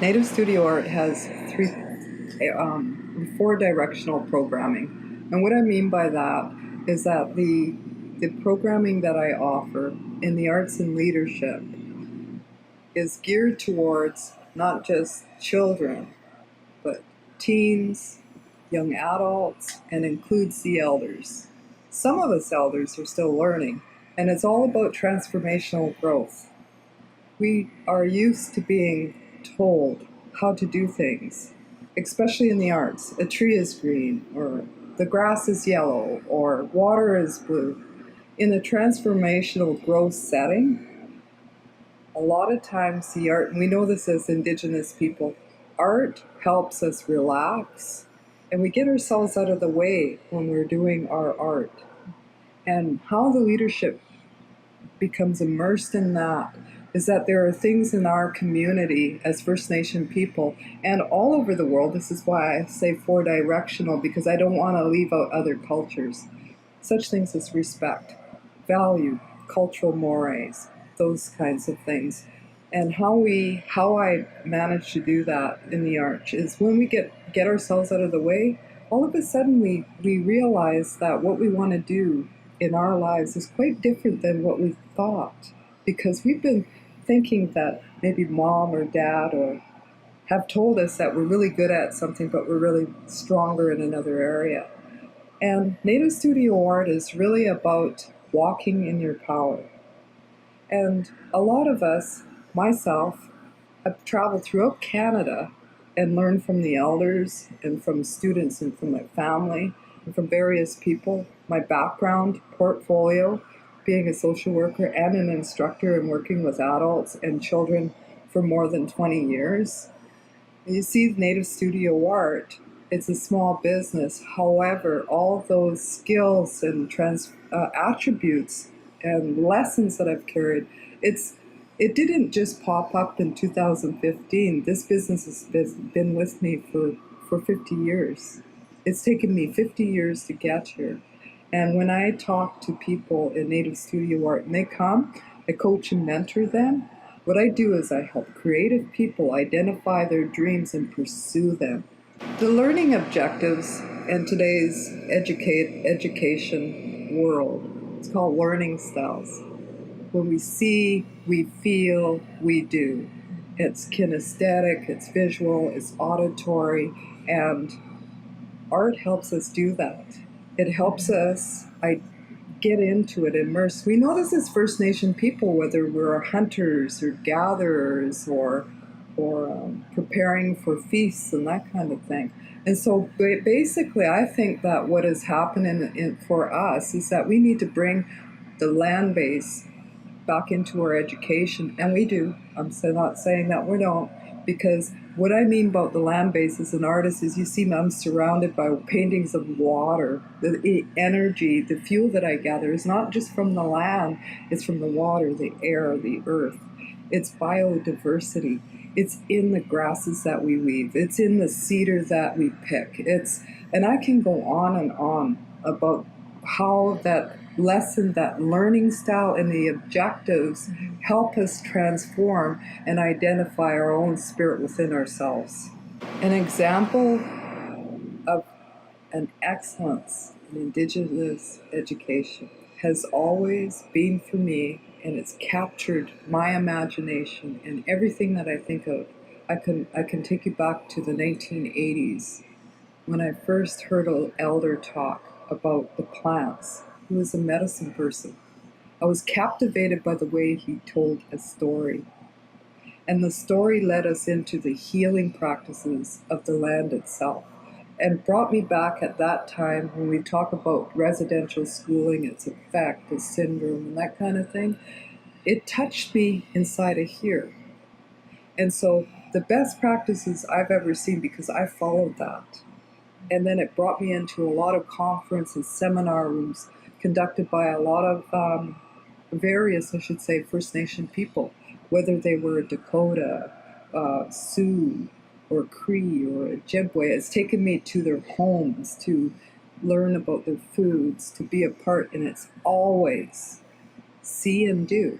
Native Studio Art has four directional programming. And what I mean by that is that the programming that I offer in the arts and leadership is geared towards not just children, but teens, young adults, and includes the elders. Some of us elders are still learning, and it's all about transformational growth. We are used to being told how to do things, especially in the arts. A tree is green, or the grass is yellow, or water is blue. In a transformational growth setting, a lot of times the art, and we know this as Indigenous people, art helps us relax, and we get ourselves out of the way when we're doing our art. And how the leadership becomes immersed in that is that there are things in our community as First Nation people and all over the world. This is why I say four directional, because I don't want to leave out other cultures. Such things as respect, value, cultural mores, those kinds of things. And how I manage to do that in the arch is when we get ourselves out of the way, all of a sudden we realize that what we want to do in our lives is quite different than what we thought, because we've been thinking that maybe mom or dad or have told us that we're really good at something, but we're really stronger in another area. And Native Studio Art is really about walking in your power. And a lot of us, myself, have traveled throughout Canada and learned from the elders and from students and from my family and from various people. My background, portfolio, being a social worker and an instructor and working with adults and children for more than 20 years. You see Native Studio Art, it's a small business. However, all those skills and attributes and lessons that I've carried, it didn't just pop up in 2015. This business has been with me for 50 years. It's taken me 50 years to get here. And when I talk to people in Native Studio Art and they come, I coach and mentor them. What I do is I help creative people identify their dreams and pursue them. The learning objectives in today's education world, it's called learning styles. When we see, we feel, we do. It's kinesthetic, it's visual, it's auditory, and art helps us do that. It helps us get into it, immerse. We know this as First Nation people, whether we're hunters or gatherers or preparing for feasts and that kind of thing. And so basically, I think that what has happened for us is that we need to bring the land base back into our education, and we do. I'm not saying that we don't, because what I mean about the land base as an artist is you see I'm surrounded by paintings of water. The energy, the fuel that I gather is not just from the land, it's from the water, the air, the earth. It's biodiversity. It's in the grasses that we weave. It's in the cedar that we pick. And I can go on and on about how that lesson, that learning style and the objectives help us transform and identify our own spirit within ourselves. An example of an excellence in Indigenous education has always been for me, and it's captured my imagination and everything that I think of. I can take you back to the 1980s when I first heard an elder talk about the plants. He was a medicine person. I was captivated by the way he told a story. And the story led us into the healing practices of the land itself and brought me back at that time when we talk about residential schooling, its effect, the syndrome, and that kind of thing. It touched me inside of here. And so the best practices I've ever seen, because I followed that. And then it brought me into a lot of conference and seminar rooms conducted by a lot of various, I should say, First Nation people, whether they were Dakota, Sioux, or Cree, or Ojibwe. It's taken me to their homes to learn about their foods, to be a part, and it's always see and do.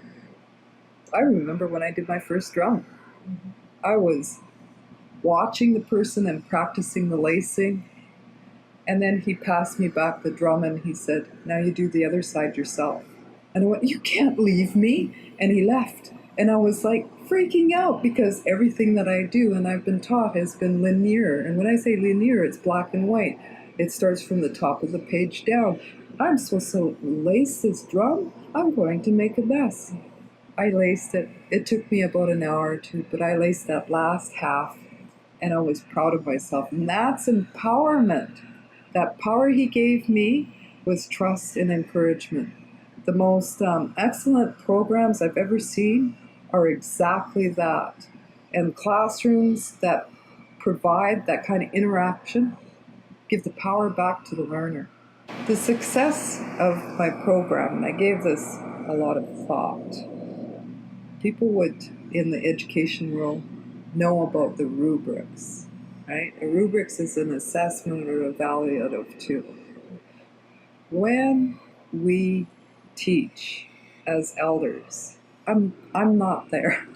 I remember when I did my first drum. I was watching the person and practicing the lacing. And then he passed me back the drum and he said, now you do the other side yourself. And I went, you can't leave me. And he left. And I was like freaking out because everything that I do and I've been taught has been linear. And when I say linear, it's black and white. It starts from the top of the page down. I'm supposed to lace this drum. I'm going to make a mess. I laced it. It took me about an hour or two, but I laced that last half and I was proud of myself. And that's empowerment. That power he gave me was trust and encouragement. The most excellent programs I've ever seen are exactly that. And classrooms that provide that kind of interaction give the power back to the learner. The success of my program, and I gave this a lot of thought, people would, in the education world, know about the rubrics, right? A rubrics is an assessment or evaluative tool. When we teach as elders, I'm not there.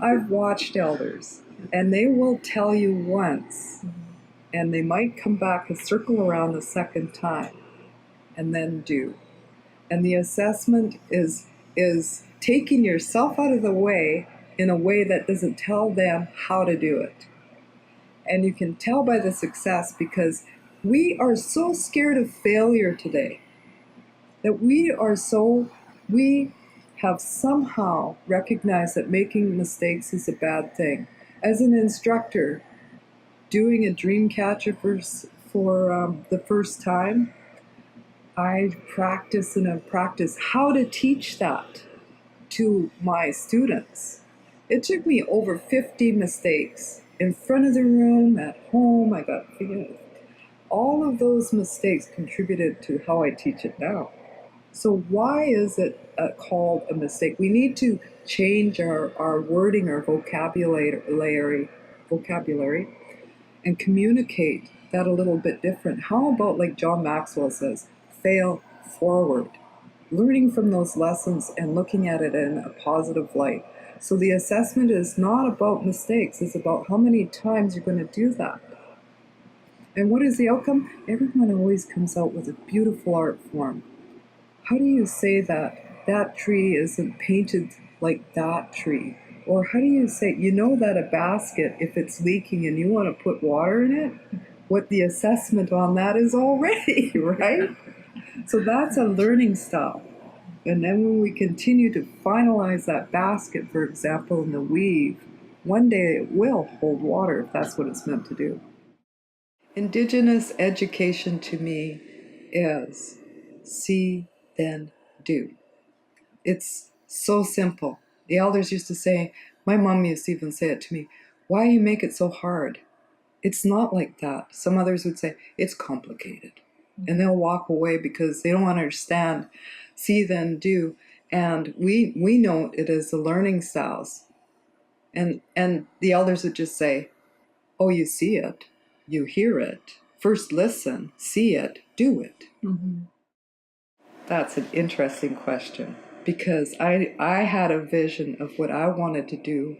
I've watched elders, and they will tell you once, and they might come back and circle around the second time, and then do. And the assessment is taking yourself out of the way in a way that doesn't tell them how to do it. And you can tell by the success because we are so scared of failure today that we have somehow recognized that making mistakes is a bad thing. As an instructor, doing a dream catcher for the first time, I practice how to teach that to my students. It took me over 50 mistakes in front of the room, at home. All of those mistakes contributed to how I teach it now. So why is it called a mistake? We need to change our wording, our vocabulary, and communicate that a little bit different. How about, like John Maxwell says, fail forward? Learning from those lessons and looking at it in a positive light. So the assessment is not about mistakes, it's about how many times you're going to do that. And what is the outcome? Everyone always comes out with a beautiful art form. How do you say that tree isn't painted like that tree? Or how do you say, that a basket, if it's leaking and you want to put water in it, what the assessment on that is already, right? So that's a learning style. And then when we continue to finalize that basket, for example, in the weave, one day it will hold water if that's what it's meant to do. Indigenous education to me is see, then do. It's so simple. The elders used to say, my mom used to even say it to me, why you make it so hard? It's not like that. Some others would say, it's complicated. And they'll walk away because they don't understand see, then do. And we know it as the learning styles. And the elders would just say, oh, you see it, you hear it. First listen, see it, do it. Mm-hmm. That's an interesting question because I had a vision of what I wanted to do.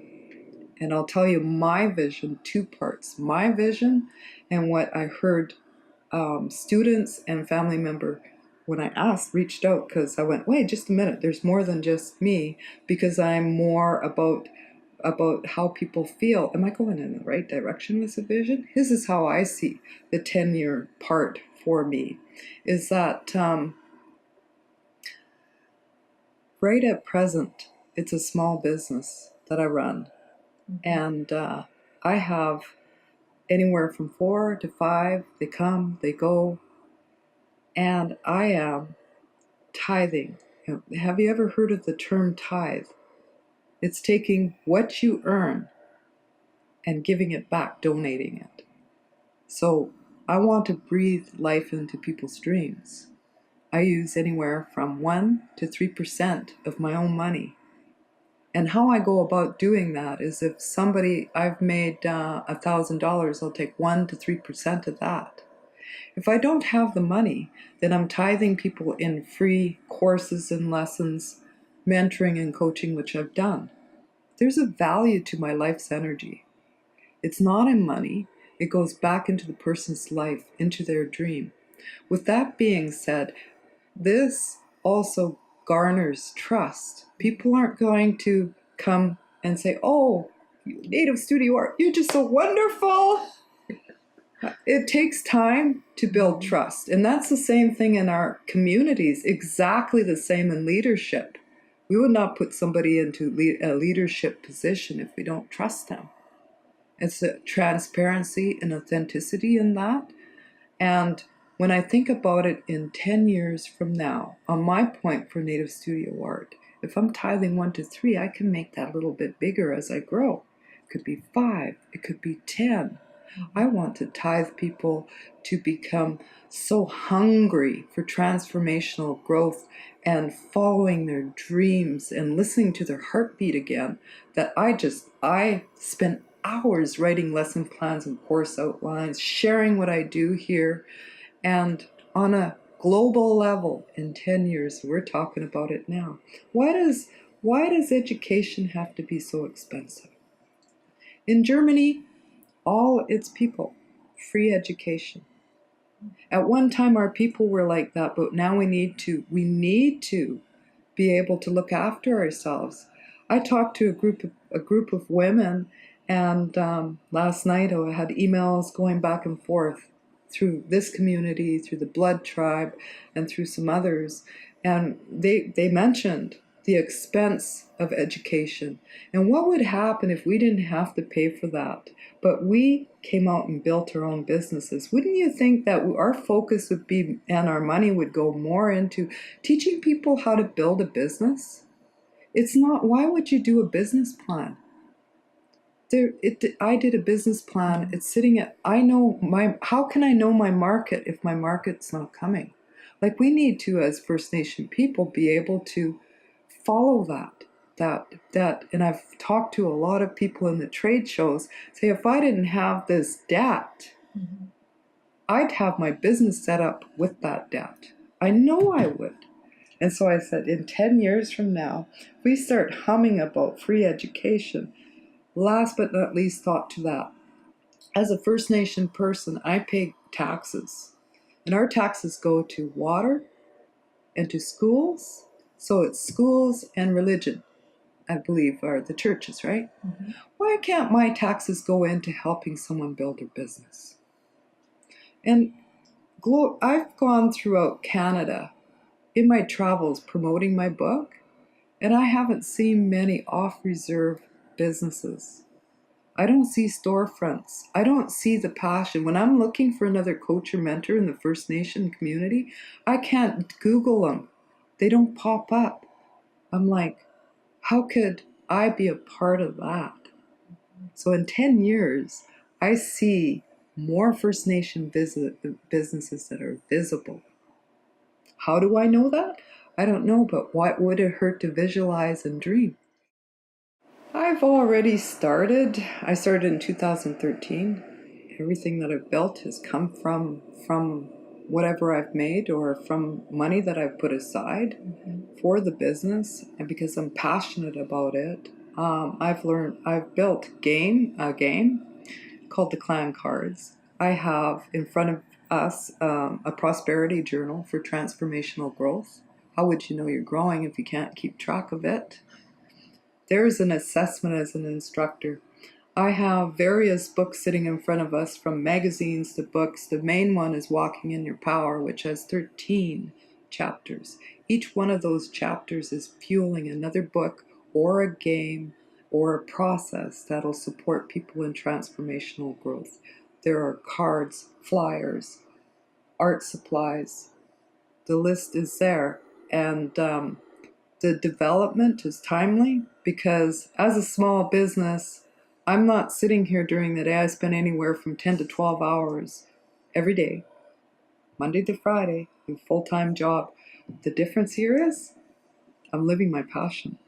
And I'll tell you my vision, two parts. My vision and what I heard students and family member, when I reached out, because I went, wait, just a minute, there's more than just me, because I'm more about how people feel. Am I going in the right direction with the vision? This is how I see the 10-year part for me, is that right at present, it's a small business that I run. And I have anywhere from 4 to 5. They come, they go. And I am tithing. Have you ever heard of the term tithe? It's taking what you earn and giving it back, donating it. So I want to breathe life into people's dreams. I use anywhere from 1 to 3% of my own money. And how I go about doing that is if I've made $1,000, I'll take 1 to 3% of that. If I don't have the money, then I'm tithing people in free courses and lessons, mentoring and coaching, which I've done. There's a value to my life's energy. It's not in money. It goes back into the person's life, into their dream. With that being said, this also garners trust. People aren't going to come and say, oh, Native Studio Art, you're just so wonderful. It takes time to build trust. And that's the same thing in our communities, exactly the same in leadership. We would not put somebody into a leadership position if we don't trust them. It's a transparency and authenticity in that. And when I think about it in 10 years from now, on my point for Native Studio Art, if I'm tithing 1 to 3, I can make that a little bit bigger as I grow. It could be 5, it could be 10. I want to tithe people to become so hungry for transformational growth and following their dreams and listening to their heartbeat again, that I spent hours writing lesson plans and course outlines, sharing what I do here, and on a global level in 10 years, we're talking about it now. Why does education have to be so expensive? In Germany, all its people, free education. At one time, our people were like that, but now we need to be able to look after ourselves. I talked to a group of women, and last night I had emails going back and forth through this community, through the Blood Tribe, and through some others, and they mentioned the expense of education and what would happen if we didn't have to pay for that, but we came out and built our own businesses. Wouldn't you think that our focus would be, and our money would go more into teaching people how to build a business? It's not, why would you do a business plan? I did a business plan. It's sitting at, how can I know my market if my market's not coming? Like, we need to, as First Nation people, be able to follow that. And I've talked to a lot of people in the trade shows, say, if I didn't have this debt, I'd have my business set up with that debt. I know I would. And so I said, in 10 years from now, if we start humming about free education, last but not least, thought to that. As a First Nation person, I pay taxes. And our taxes go to water and to schools. So it's schools and religion, I believe, are the churches, right? Mm-hmm. Why can't my taxes go into helping someone build their business? And I've gone throughout Canada in my travels promoting my book, and I haven't seen many off-reserve businesses. I don't see storefronts. I don't see the passion. When I'm looking for another coach or mentor in the First Nation community, I can't Google them. They don't pop up. I'm like, how could I be a part of that? So in 10 years, I see more First Nation businesses that are visible. How do I know that? I don't know, but what would it hurt to visualize and dream? I've already started. I started in 2013. Everything that I've built has come from whatever I've made or from money that I've put aside for the business, and because I'm passionate about it. I've built a game called the Clan Cards. I have in front of us a prosperity journal for transformational growth. How would you know you're growing if you can't keep track of it? There's an assessment as an instructor. I have various books sitting in front of us, from magazines to books. The main one is Walking in Your Power, which has 13 chapters. Each one of those chapters is fueling another book or a game or a process that'll support people in transformational growth. There are cards, flyers, art supplies. The list is there. And the development is timely because as a small business, I'm not sitting here during the day. I spend anywhere from 10 to 12 hours every day, Monday to Friday, a full-time job. The difference here is I'm living my passion.